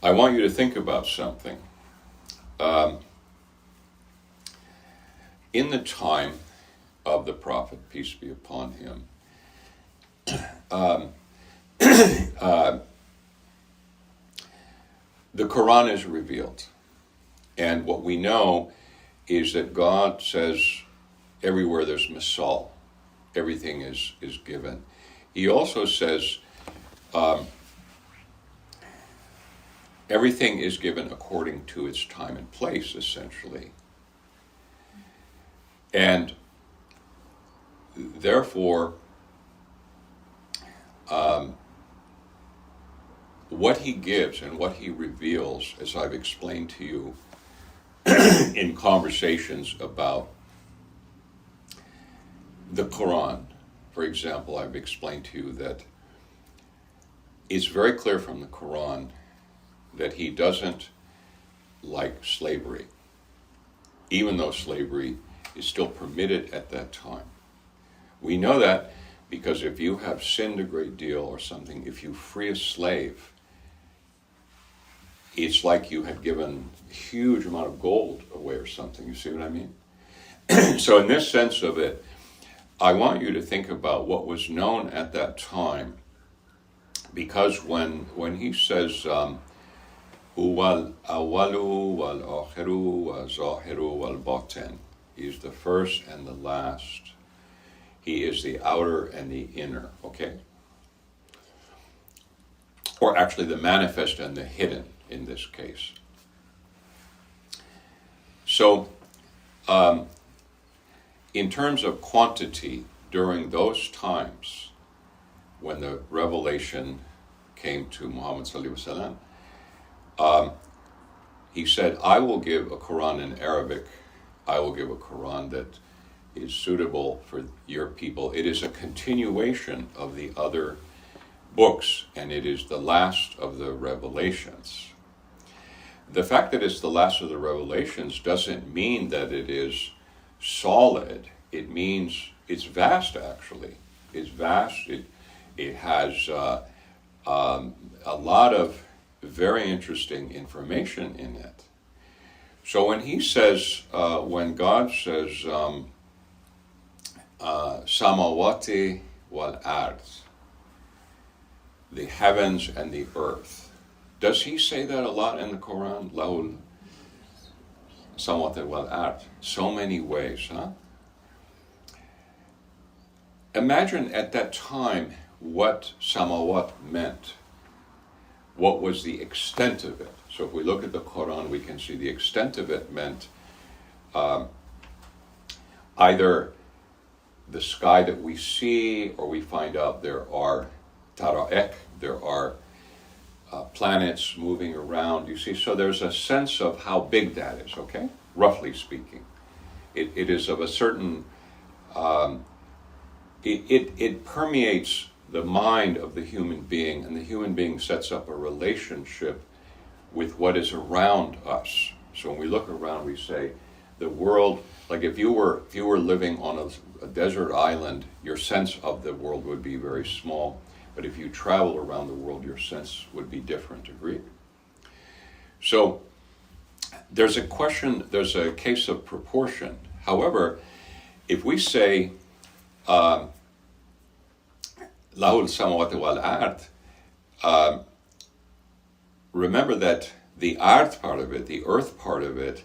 I want you to think about something. In the time of the Prophet, peace be upon him, the Quran is revealed. And what we know is that God says everywhere there's misal, everything is given. He also says everything is given according to its time and place, essentially. And therefore, what he gives and what he reveals, as I've explained to you in conversations about the Quran, for example, I've explained to you that it's very clear from the Quran that he doesn't like slavery, even though slavery is still permitted at that time. We know that because if you have sinned a great deal or something, if you free a slave, it's like you had given a huge amount of gold away or something. You see what I mean? So in this sense of it, I want you to think about what was known at that time, because when he says, Huwal awalu wal akhiru wal zahiru wal batin, he is the first and the last. He is the outer and the inner, okay? Or actually the manifest and the hidden in this case. So, in terms of quantity, during those times when the revelation came to Muhammad sallallahu alaihi wasallam, he said, I will give a Quran in Arabic. I will give a Quran that is suitable for your people. It is a continuation of the other books, and it is the last of the revelations. The fact that it's the last of the revelations doesn't mean that it is solid. It means it's vast, actually. It's vast. It has a lot of very interesting information in it. So when he says, when God says, samawati wal ard, the heavens and the earth, does he say that a lot in the Quran? Lahul samawati wal ard. So many ways, huh? Imagine at that time what samawat meant. What was the extent of it? So if we look at the Quran, we can see the extent of it meant either the sky that we see, or we find out there are tara'ek, there are planets moving around, you see. So there's a sense of how big that is, okay? Roughly speaking. It is of a certain, it permeates the mind of the human being, and the human being sets up a relationship with what is around us. So when we look around, we say, the world, like if you were living on a desert island, your sense of the world would be very small. But if you travel around the world, your sense would be different, agreed? So there's a case of proportion. However, if we say, Lahul samawati wal ard, remember that the ard part of it, the earth part of it,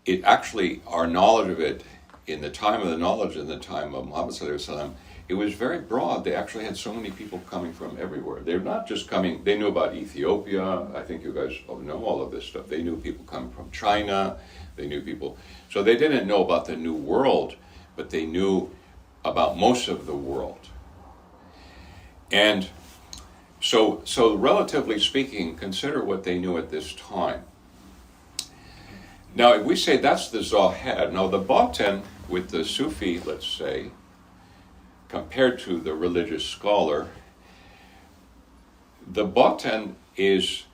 it actually, our knowledge of it, in the time of the knowledge, in the time of Muhammad sallallahu alaihi wasallam, it was very broad. They actually had so many people coming from everywhere. They're not just coming, they knew about Ethiopia. I think you guys know all of this stuff. They knew people coming from China. They knew people. So they didn't know about the New World, but they knew about most of the world. And so relatively speaking, consider what they knew at this time. Now, if we say that's the Zahir, now the Batin with the Sufi, let's say, compared to the religious scholar, the Batin is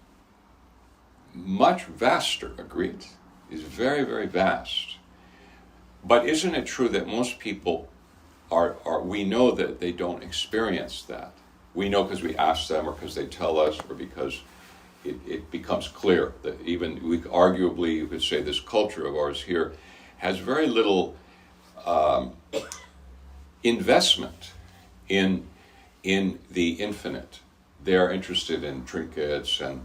much vaster, agreed? Is very, very vast. But isn't it true that most people we know that they don't experience that? We know because we ask them, or because they tell us, or because it becomes clear that even arguably you could say this culture of ours here has very little investment in the infinite. They are interested in trinkets and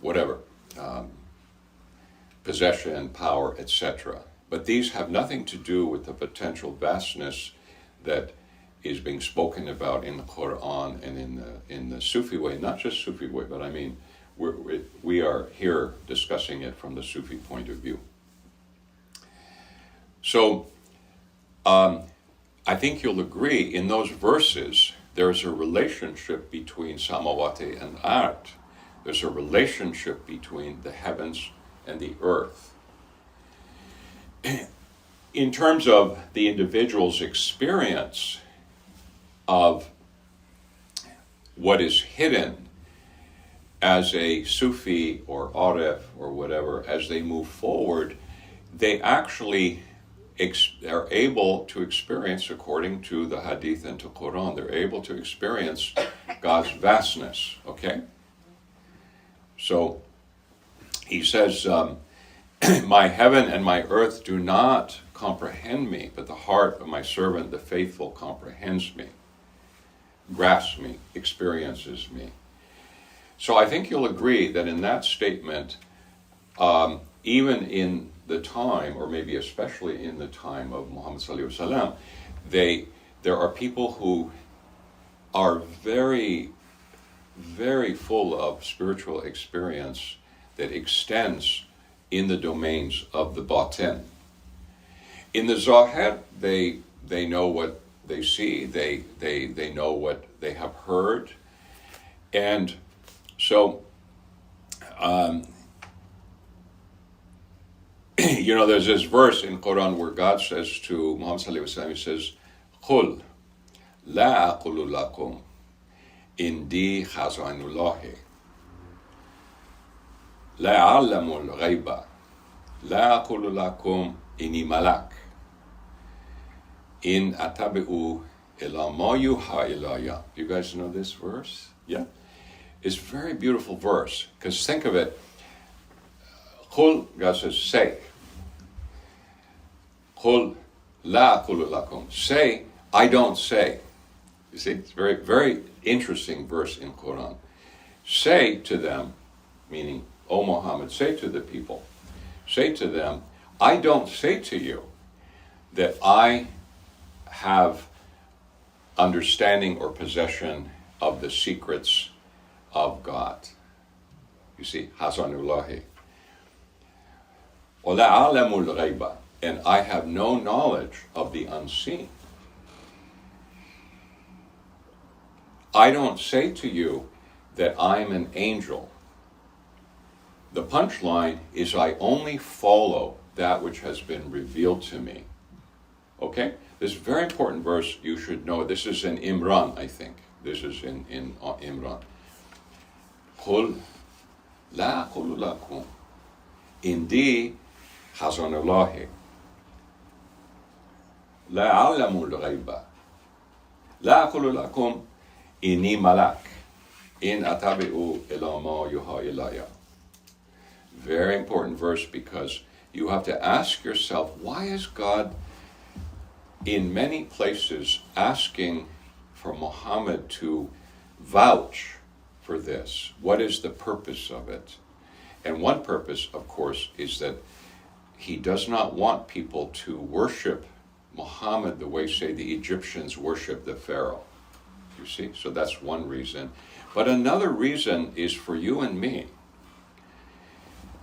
whatever, possession, power, etc. But these have nothing to do with the potential vastness that is being spoken about in the Quran and in the Sufi way. Not just Sufi way, but I mean, we are here discussing it from the Sufi point of view. So, I think you'll agree in those verses there's a relationship between Samawati and Art. There's a relationship between the heavens and the earth. In terms of the individual's experience of what is hidden as a Sufi or Arif or whatever, as they move forward, they actually are able to experience, according to the Hadith and to Quran, they're able to experience God's vastness, okay? So he says, my heaven and my earth do not comprehend me, but the heart of my servant, the faithful, comprehends me, grasps me, experiences me. So I think you'll agree that in that statement, even in the time, or maybe especially in the time of Muhammad sallallahu alaihi wasallam, there are people who are very, very full of spiritual experience that extends in the domains of the batin. In the zahir, they know what they see, they know what they have heard, and so there's this verse in Quran where God says to Muhammad sallallahu alaihi wasallam, he says, "Qul la aqulu lakum indi khaza'inullahi la a'lamu al-ghayba la aqulu lakum inni malak in atabi'u ila ma yuha ilayya." You guys know this verse? Yeah? It's a very beautiful verse, because think of it. Qul, God says, say. Qul la aqulu lakum. Say, I don't say. You see, it's a very, very interesting verse in Quran. Say to them, meaning, O Muhammad, say to the people, say to them, I don't say to you that I have understanding or possession of the secrets of God. You see, Hazanullahi. Wa la a'lamu al-ghayba. And I have no knowledge of the unseen. I don't say to you that I'm an angel. The punchline is I only follow that which has been revealed to me. Okay? This very important verse, you should know. This is in Imran, I think. This is in Imran. Qul la aqulu lakum indi hazanullahi la a'lamu al-ghayba la aqulu lakum inni malak in atabi'u ila ma yuha ilayya. Very important verse, because you have to ask yourself, why is God in many places asking for Muhammad to vouch for this? What is the purpose of it? And one purpose, of course, is that he does not want people to worship Muhammad the way, say, the Egyptians worship the Pharaoh. You see? So that's one reason. But another reason is for you and me.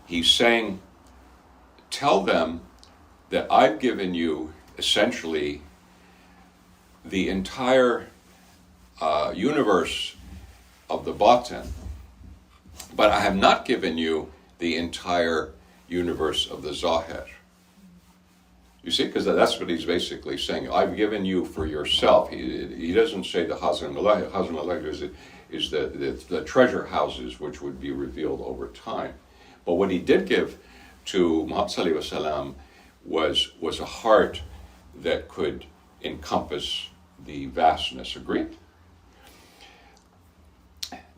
He's saying, tell them that I've given you essentially the entire universe of the batin, but I have not given you the entire universe of the zahir. You see, because that's what he's basically saying. I've given you for yourself. He doesn't say the Hazan Allah. Hazan Allah is the treasure houses which would be revealed over time. But what he did give to Muhammad sallallahu alaihi wasallam was a heart that could encompass the vastness. Agreed?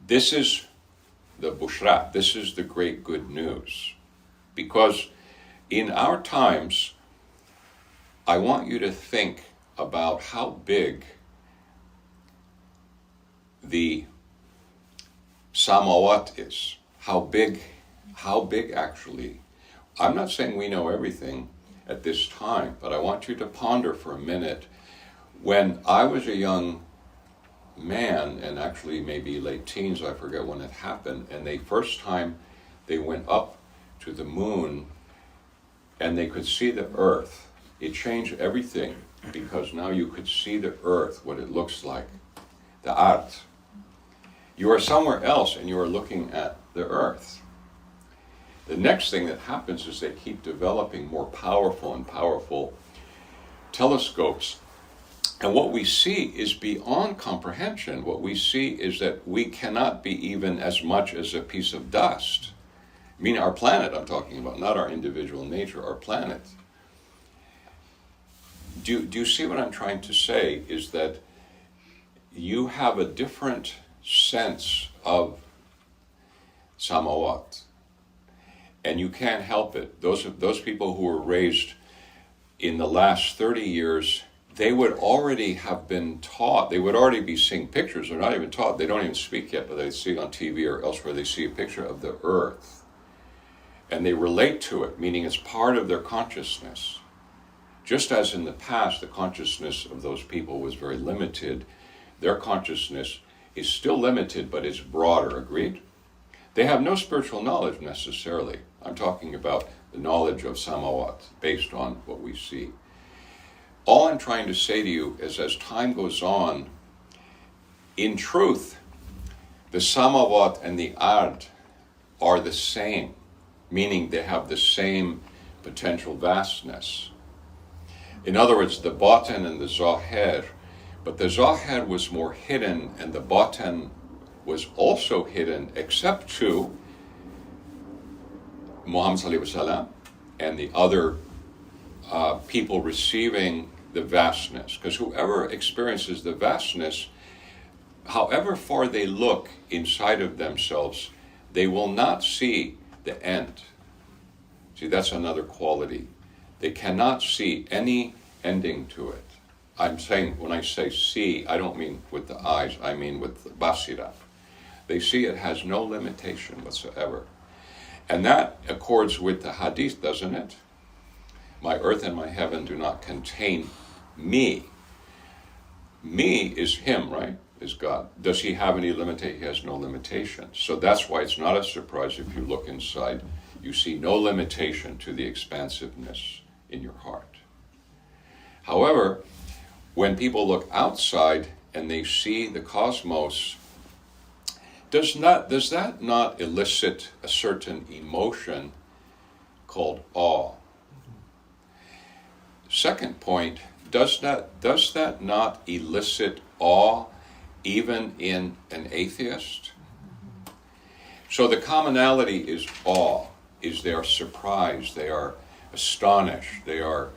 This is the bushra. This is the great good news. Because in our times, I want you to think about how big the samawat is. How big actually. I'm not saying we know everything at this time, but I want you to ponder for a minute. When I was a young man, and actually maybe late teens, I forget when it happened, and the first time they went up to the moon and they could see the earth, it changed everything, because now you could see the earth, what it looks like, the art. You are somewhere else and you are looking at the earth. The next thing that happens is they keep developing more powerful and powerful telescopes. And what we see is beyond comprehension. What we see is that we cannot be even as much as a piece of dust. I mean, our planet I'm talking about, not our individual nature, our planet. Do you see what I'm trying to say? Is that you have a different sense of samawat. And you can't help it. Those people who were raised in the last 30 years, they would already have been taught, they would already be seeing pictures. They're not even taught, they don't even speak yet, but they see it on TV or elsewhere, they see a picture of the earth. And they relate to it, meaning it's part of their consciousness. Just as in the past, the consciousness of those people was very limited, their consciousness is still limited, but it's broader, agreed? They have no spiritual knowledge necessarily. I'm talking about the knowledge of samawat based on what we see. All I'm trying to say to you is, as time goes on, in truth, the samawat and the ard are the same, meaning they have the same potential vastness. In other words, the batin and the zahir, but the zahir was more hidden and the batin was also hidden, except to Muhammad sallallahu alaihi wasallam and the other people receiving the vastness. Because whoever experiences the vastness, however far they look inside of themselves, they will not see the end. See, that's another quality. They cannot see any ending to it. I'm saying, when I say see, I don't mean with the eyes, I mean with the basira. They see it has no limitation whatsoever. And that accords with the hadith, doesn't it? My earth and my heaven do not contain me. Me is him, right? Is God. Does he have any limitation? He has no limitation. So that's why it's not a surprise if you look inside, you see no limitation to the expansiveness in your heart. However, when people look outside and they see the cosmos, does that not elicit a certain emotion called awe? Second point, does that not elicit awe even in an atheist? So the commonality is awe, is they are surprised, they are astonished, they are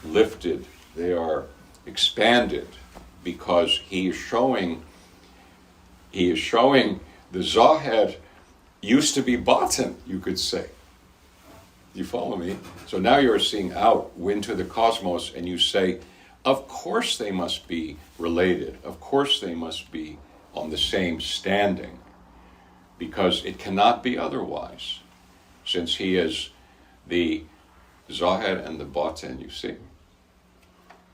lifted, they are expanded, because he is showing the zahir used to be batin, you could say. You follow me? So now you're seeing out into the cosmos and you say, of course they must be related. Of course they must be on the same standing, because it cannot be otherwise, since he is the zahir and the batin, you see.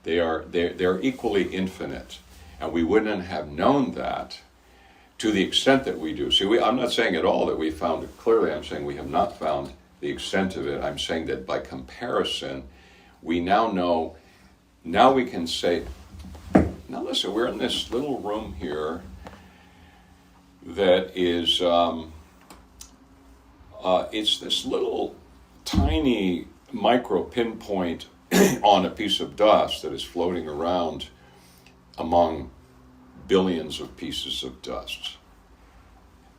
They're equally infinite, and we wouldn't have known that to the extent that we do. See, I'm not saying at all that we found it clearly. I'm saying we have not found the extent of it. I'm saying that by comparison, we now know, now we can say, now listen, we're in this little room here that is, it's this little tiny micro pinpoint on a piece of dust that is floating around among billions of pieces of dust.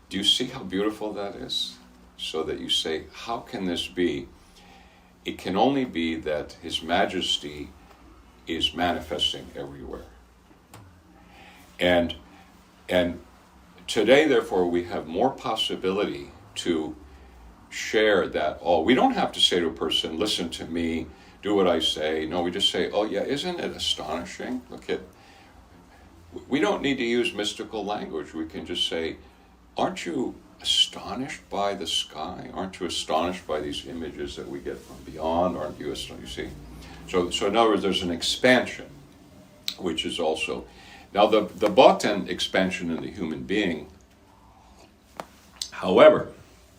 Do you see how beautiful that is? So that you say, how can this be? It can only be that His Majesty is manifesting everywhere. And today, therefore, we have more possibility to share that all. We don't have to say to a person, listen to me, do what I say. No, we just say, oh yeah, isn't it astonishing? Look at, we don't need to use mystical language. We can just say, aren't you astonished by the sky? Aren't you astonished by these images that we get from beyond? Aren't you astonished? You see? So in other words, there's an expansion, which is also, now the Bhaten expansion in the human being, however,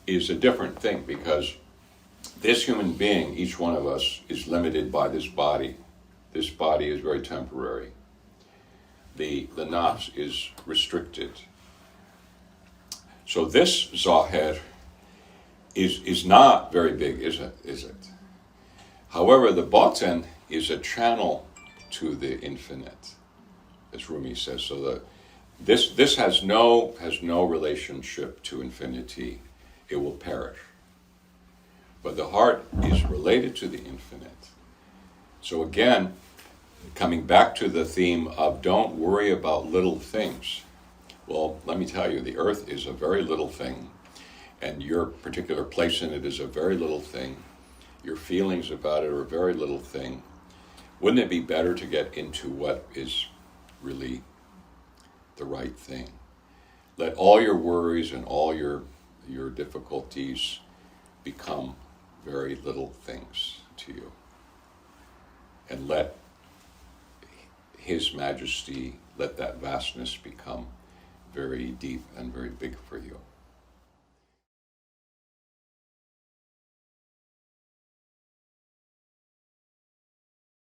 is a different thing, because this human being, each one of us, is limited by this body. This body is very temporary. The nafs is restricted. So this Zaher is not very big, is it? However, the Bhaten is a channel to the infinite, as Rumi says. So this has no relationship to infinity. It will perish. But the heart is related to the infinite. So again, coming back to the theme of don't worry about little things. Well, let me tell you, the earth is a very little thing, and your particular place in it is a very little thing. Your feelings about it are a very little thing. Wouldn't it be better to get into what is really the right thing? Let all your worries and all your difficulties become very little things to you. And let His Majesty, let that vastness become very deep and very big for you.